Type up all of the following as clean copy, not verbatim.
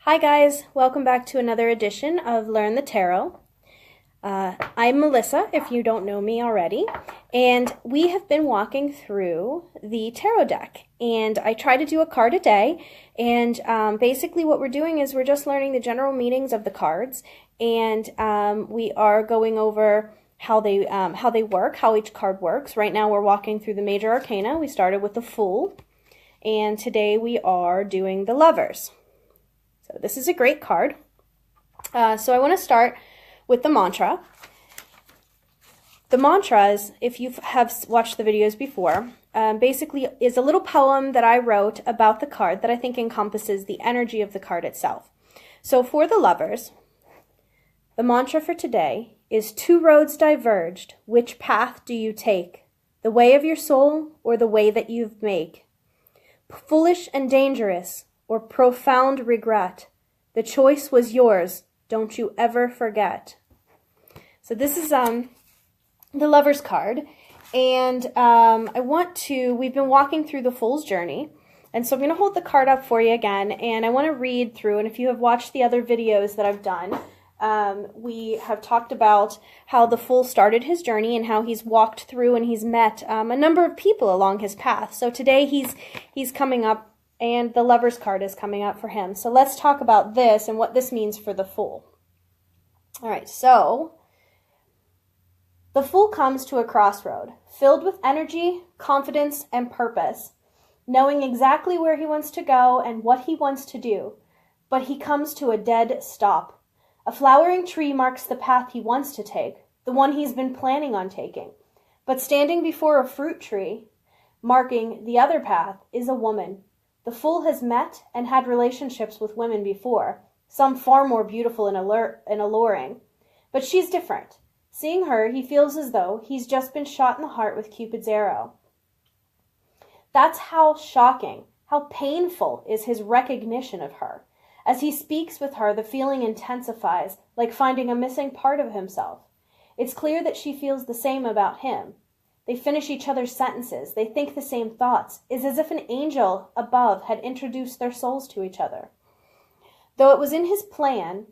Hi guys, welcome back to another edition of Learn the Tarot. I'm Melissa, if you don't know me already, and we have been walking through the tarot deck, and I try to do a card a day, and basically what we're doing is we're just learning the general meanings of the cards, and we are going over how they work, how each card works. Right now we're walking through the major arcana. We started with the Fool, and today we are doing the Lovers. So this is a great card. So I want to start with the mantra. The mantra is, if you have watched the videos before, basically is a little poem that I wrote about the card that I think encompasses the energy of the card itself. So for the Lovers, the mantra for today is: two roads diverged, which path do you take? The way of your soul or the way that you make? Foolish and dangerous or profound regret? The choice was yours, don't you ever forget. So this is the Lover's card, and we've been walking through the Fool's journey, and so I'm going to hold the card up for you again, and I want to read through, and if you have watched the other videos that I've done, we have talked about how the Fool started his journey and how he's walked through and he's met a number of people along his path. So today he's coming up, and the Lover's card is coming up for him. So let's talk about this and what this means for the Fool. All right, so the Fool comes to a crossroad, filled with energy, confidence, and purpose, knowing exactly where he wants to go and what he wants to do. But he comes to a dead stop. A flowering tree marks the path he wants to take, the one he's been planning on taking. But standing before a fruit tree, marking the other path, is a woman. The Fool has met and had relationships with women before, some far more beautiful and alluring. But she's different. Seeing her, he feels as though he's just been shot in the heart with Cupid's arrow. That's how shocking, how painful is his recognition of her. As he speaks with her, the feeling intensifies, like finding a missing part of himself. It's clear that she feels the same about him. They finish each other's sentences. They think the same thoughts. It's as if an angel above had introduced their souls to each other. Though it was in his plan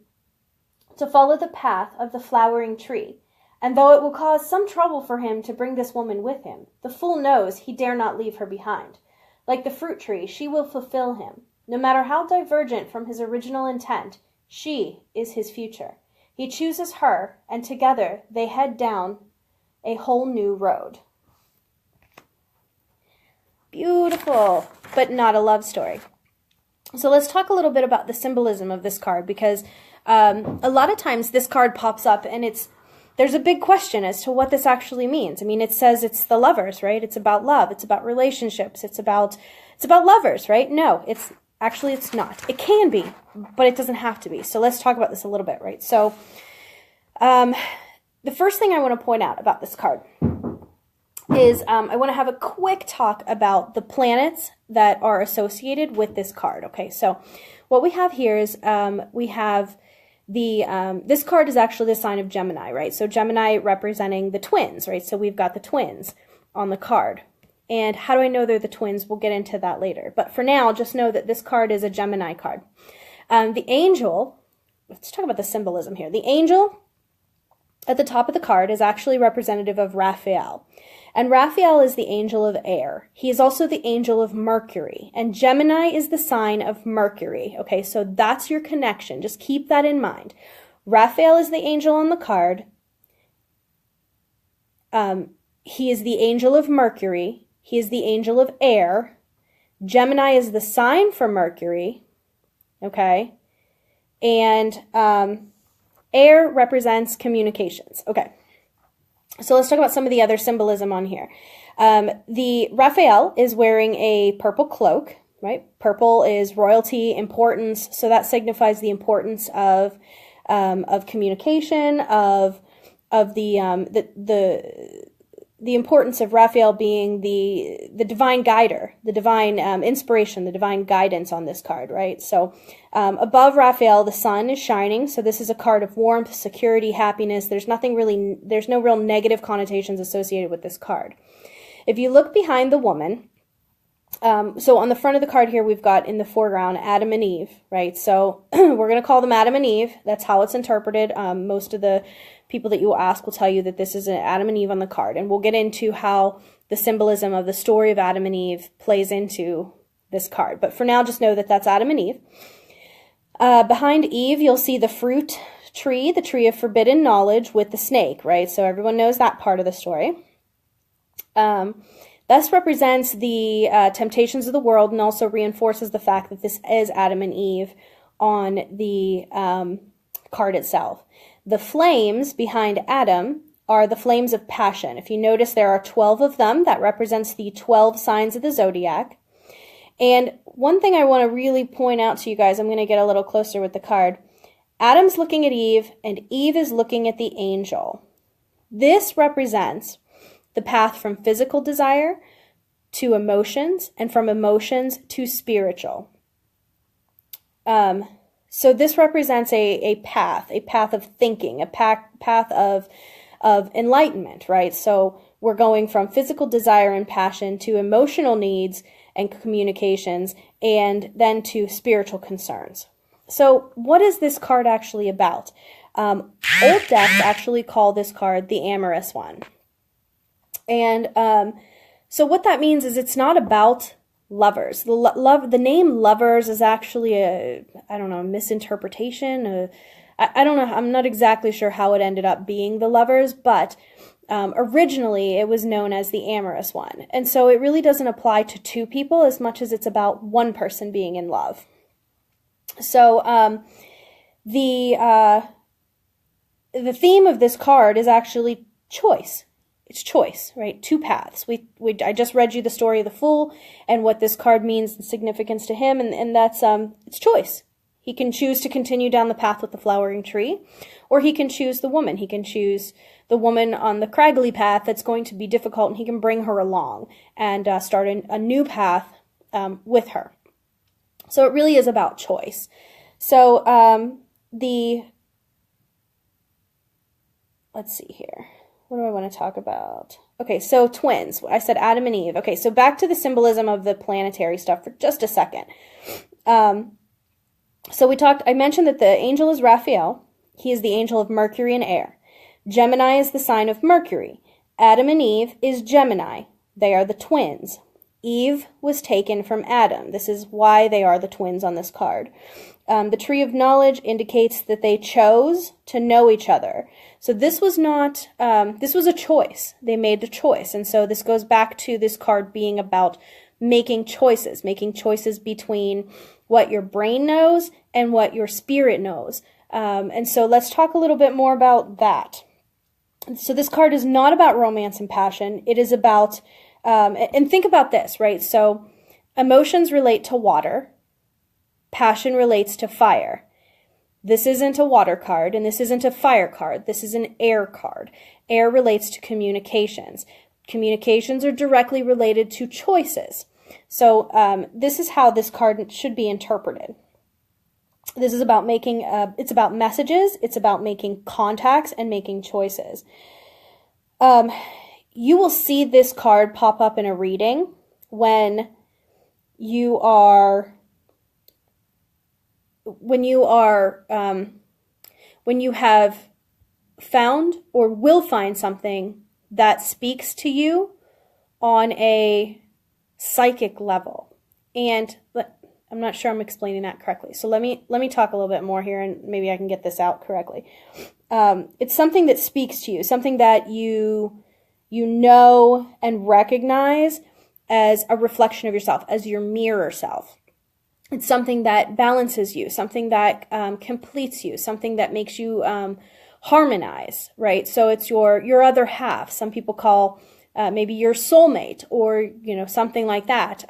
to follow the path of the flowering tree, and though it will cause some trouble for him to bring this woman with him, the Fool knows he dare not leave her behind. Like the fruit tree, she will fulfill him. No matter how divergent from his original intent, she is his future. He chooses her, and together they head down a whole new road. Beautiful, but not a love story. So let's talk a little bit about the symbolism of this card, because a lot of times this card pops up and there's a big question as to what this actually means. I mean, it says it's the Lovers, right? It's about love. It's about relationships. It's about lovers, right? No, it's not. It can be, but it doesn't have to be. So let's talk about this a little bit, right? So the first thing I want to point out about this card is I want to have a quick talk about the planets that are associated with this card. Okay, so what we have here is we have this card is actually the sign of Gemini, right? So Gemini representing the twins, right? So we've got the twins on the card. And how do I know they're the twins? We'll get into that later. But for now, just know that this card is a Gemini card. The angel, let's talk about the symbolism here. The angel at the top of the card is actually representative of Raphael. And Raphael is the angel of air. He is also the angel of Mercury. And Gemini is the sign of Mercury. Okay, so that's your connection. Just keep that in mind. Raphael is the angel on the card. He is the angel of Mercury. He is the angel of air. Gemini is the sign for Mercury. Okay. And air represents communications. Okay. So let's talk about some of the other symbolism on here. The Raphael is wearing a purple cloak, right? Purple is royalty, importance. So that signifies the importance of communication, of the importance of Raphael being the divine guider, the divine inspiration, the divine guidance on this card, right? So above Raphael, the sun is shining. So this is a card of warmth, security, happiness. There's no real negative connotations associated with this card. If you look behind the woman, So on the front of the card here, we've got in the foreground Adam and Eve, right? So we're going to call them Adam and Eve. That's how it's interpreted. Most of the people that you will ask will tell you that this is an Adam and Eve on the card. And we'll get into how the symbolism of the story of Adam and Eve plays into this card. But for now, just know that that's Adam and Eve. Behind Eve, you'll see the fruit tree, the tree of forbidden knowledge with the snake, right? So everyone knows that part of the story. Thus represents the temptations of the world and also reinforces the fact that this is Adam and Eve on the card itself. The flames behind Adam are the flames of passion. If you notice, there are 12 of them. That represents the 12 signs of the zodiac. And one thing I want to really point out to you guys, I'm going to get a little closer with the card. Adam's looking at Eve, and Eve is looking at the angel. This represents the path from physical desire to emotions, and from emotions to spiritual. So this represents a path of thinking, a path of enlightenment, right? So we're going from physical desire and passion to emotional needs and communications, and then to spiritual concerns. So what is this card actually about? Old decks actually call this card the amorous one. And so what that means is it's not about lovers. The name lovers is actually a misinterpretation. I don't know. I'm not exactly sure how it ended up being the lovers, but originally it was known as the amorous one. And so it really doesn't apply to two people as much as it's about one person being in love. So the theme of this card is actually choice. It's choice, right? Two paths. I just read you the story of the Fool and what this card means and significance to him, and that's it's choice. He can choose to continue down the path with the flowering tree, or he can choose the woman. He can choose the woman on the craggly path that's going to be difficult, and he can bring her along and start a new path with her. So it really is about choice. So let's see here. What do I want to talk about? Okay, so twins. I said Adam and Eve. Okay, so back to the symbolism of the planetary stuff for just a second. So I mentioned that the angel is Raphael. He is the angel of Mercury and air. Gemini is the sign of Mercury. Adam and Eve is Gemini. They are the twins. Eve was taken from Adam. This is why they are the twins on this card. The tree of knowledge indicates that they chose to know each other. So this was not, this was a choice. They made the choice. And so this goes back to this card being about making choices between what your brain knows and what your spirit knows. And so let's talk a little bit more about that. So this card is not about romance and passion. It is about, and think about this, right? So emotions relate to water. Passion relates to fire. This isn't a water card, and this isn't a fire card. This is an air card. Air relates to communications. Communications are directly related to choices. So this is how this card should be interpreted. This is about making, it's about messages, it's about making contacts and making choices. You will see this card pop up in a reading when you have found or will find something that speaks to you on a psychic level. And I'm not sure I'm explaining that correctly. So let me talk a little bit more here, and maybe I can get this out correctly. It's something that speaks to you, something that you know and recognize as a reflection of yourself, as your mirror self. It's something that balances you, something that completes you, something that makes you harmonize, right? So it's your other half. Some people call maybe your soulmate, or something like that.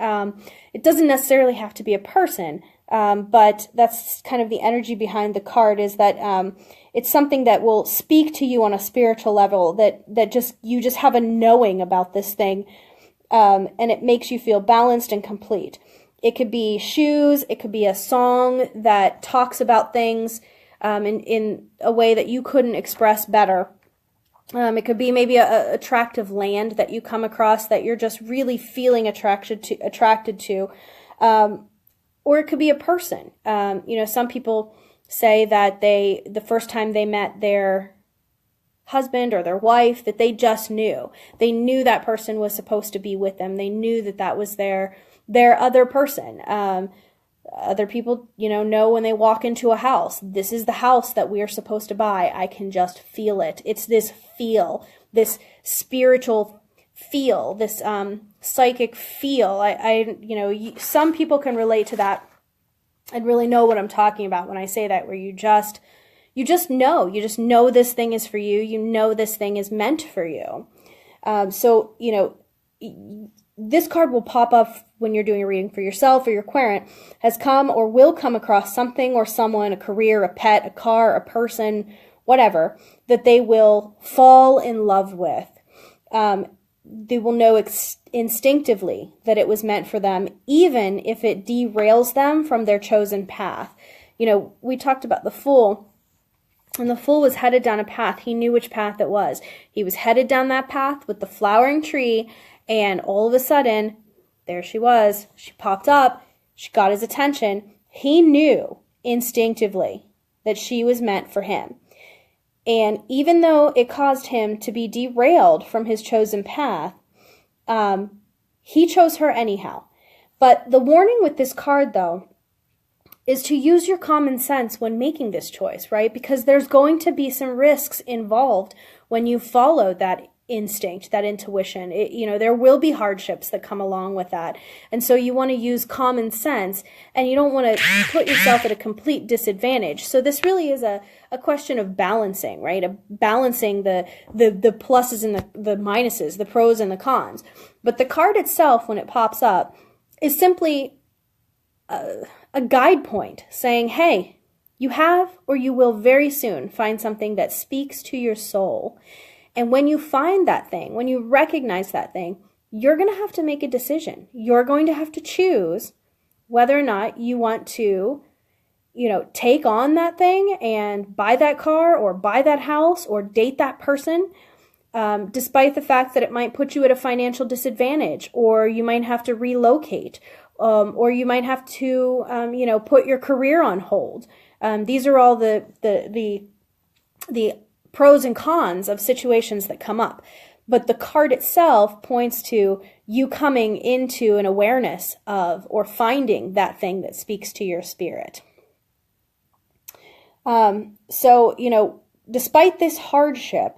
It doesn't necessarily have to be a person, but that's kind of the energy behind the card, is that it's something that will speak to you on a spiritual level, that you just have a knowing about this thing, and it makes you feel balanced and complete. It could be shoes, it could be a song that talks about things in a way that you couldn't express better. It could be maybe a tract of land that you come across that you're just really feeling attracted to. Or it could be a person. Some people say that the first time they met their husband or their wife, that they just knew. They knew that person was supposed to be with them. They knew that that was their other person. Other people, know when they walk into a house, this is the house that we are supposed to buy. I can just feel it. It's this feel, this spiritual feel, this psychic feel. Some people can relate to that and really know what I'm talking about when I say that, where you just know this thing is for you. You know this thing is meant for you. This card will pop up when you're doing a reading for yourself or your querent, has come or will come across something or someone, a career, a pet, a car, a person, whatever, that they will fall in love with. They will know instinctively that it was meant for them, even if it derails them from their chosen path. We talked about the Fool, and the Fool was headed down a path. He knew which path it was. He was headed down that path with the flowering tree, and all of a sudden, there she was. She popped up. She got his attention. He knew instinctively that she was meant for him. And even though it caused him to be derailed from his chosen path, he chose her anyhow. But the warning with this card, though, is to use your common sense when making this choice, right? Because there's going to be some risks involved when you follow that instinct, that intuition. There will be hardships that come along with that. And so you want to use common sense, and you don't want to put yourself at a complete disadvantage. So this really is a question of balancing, right? Balancing the pluses and the minuses, the pros and the cons. But the card itself, when it pops up, is simply a guide point saying, hey, you have or you will very soon find something that speaks to your soul. And when you find that thing, when you recognize that thing, you're going to have to make a decision. You're going to have to choose whether or not you want to, take on that thing and buy that car or buy that house or date that person, despite the fact that it might put you at a financial disadvantage, or you might have to relocate, or you might have to, put your career on hold. These are all the pros and cons of situations that come up. But the card itself points to you coming into an awareness of or finding that thing that speaks to your spirit. Despite this hardship,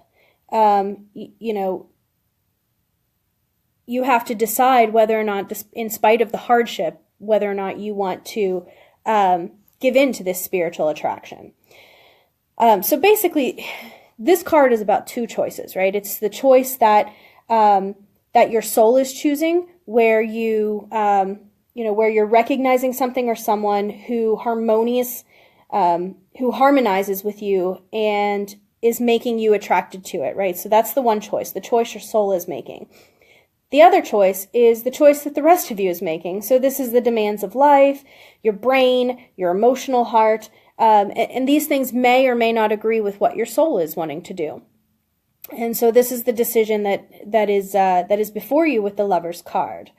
you have to decide whether or not, in spite of the hardship, whether or not you want to give in to this spiritual attraction. So basically, this card is about two choices, right? It's the choice that your soul is choosing, where where you're recognizing something or someone who harmonizes with you and is making you attracted to it, right? So that's the one choice, the choice your soul is making. The other choice is the choice that the rest of you is making. So this is the demands of life, your brain, your emotional heart. And these things may or may not agree with what your soul is wanting to do. And so this is the decision that is before you with the Lover's card.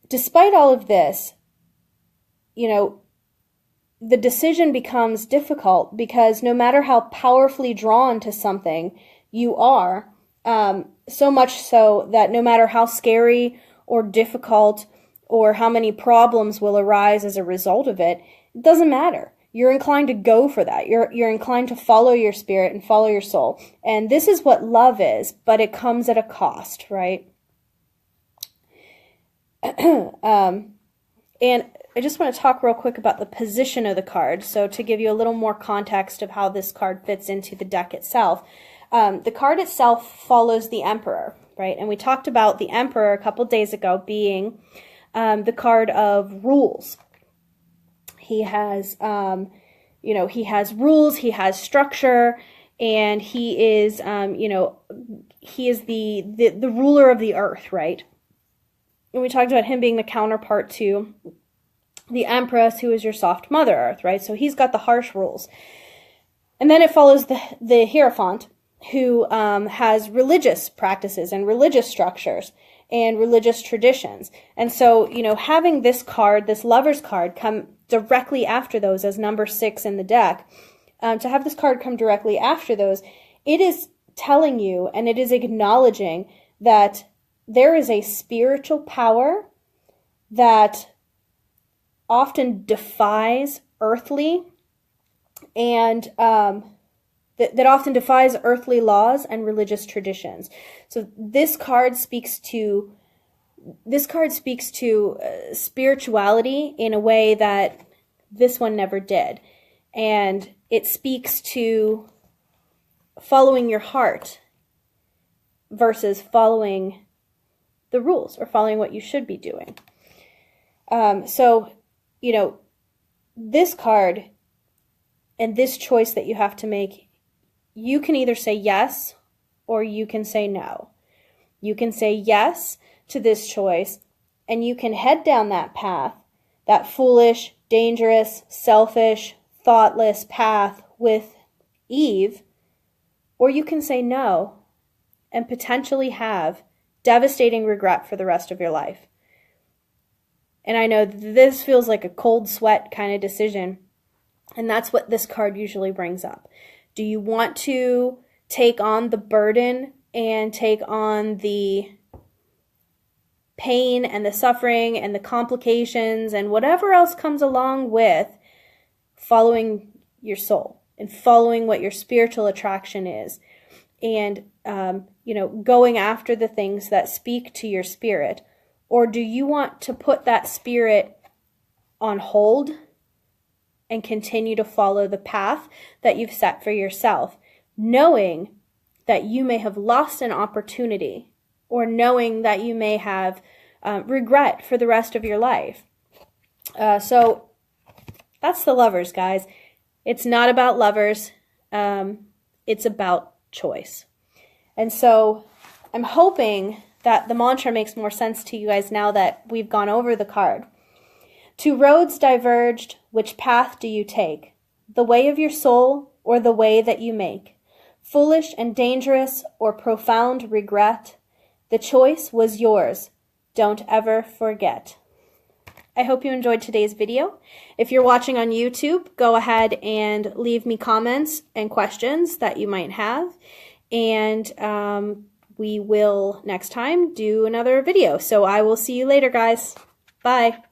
Despite all of this, the decision becomes difficult because no matter how powerfully drawn to something you are, so much so that no matter how scary or difficult or how many problems will arise as a result of it, it doesn't matter. You're inclined to go for that. You're inclined to follow your spirit and follow your soul. And this is what love is, but it comes at a cost, right? And I just want to talk real quick about the position of the card. So to give you a little more context of how this card fits into the deck itself. The card itself follows the Emperor, right? And we talked about the Emperor a couple days ago being the card of rules. He has, he has rules, he has structure, and he is, he is the ruler of the earth, right? And we talked about him being the counterpart to the Empress, who is your soft Mother Earth, right? So he's got the harsh rules. And then it follows the Hierophant, who has religious practices and religious structures and religious traditions. And so, you know, having this card, this Lover's card, come directly after those as number 6 in the deck, to have this card come directly after those, it is telling you and it is acknowledging that there is a spiritual power that often defies earthly and that often defies earthly laws and religious traditions. So this card speaks to spirituality in a way that this one never did. And it speaks to following your heart versus following the rules or following what you should be doing. So, you know, this card and this choice that you have to make, you can either say yes or you can say no. You can say yes to this choice and you can head down that path, that foolish, dangerous, selfish, thoughtless path with Eve, or you can say no and potentially have devastating regret for the rest of your life. And I know this feels like a cold sweat kind of decision, and that's what this card usually brings up. Do you want to take on the burden and take on the pain and the suffering and the complications and whatever else comes along with following your soul and following what your spiritual attraction is, and you know, going after the things that speak to your spirit? Or do you want to put that spirit on hold and continue to follow the path that you've set for yourself, knowing that you may have lost an opportunity or knowing that you may have regret for the rest of your life? So that's the Lovers, guys. It's not about lovers. It's about choice. And so I'm hoping that the mantra makes more sense to you guys now that we've gone over the card. Two roads diverged, which path do you take? The way of your soul or the way that you make? Foolish and dangerous or profound regret? The choice was yours. Don't ever forget. I hope you enjoyed today's video. If you're watching on YouTube, go ahead and leave me comments and questions that you might have. And we will next time do another video. So I will see you later, guys. Bye.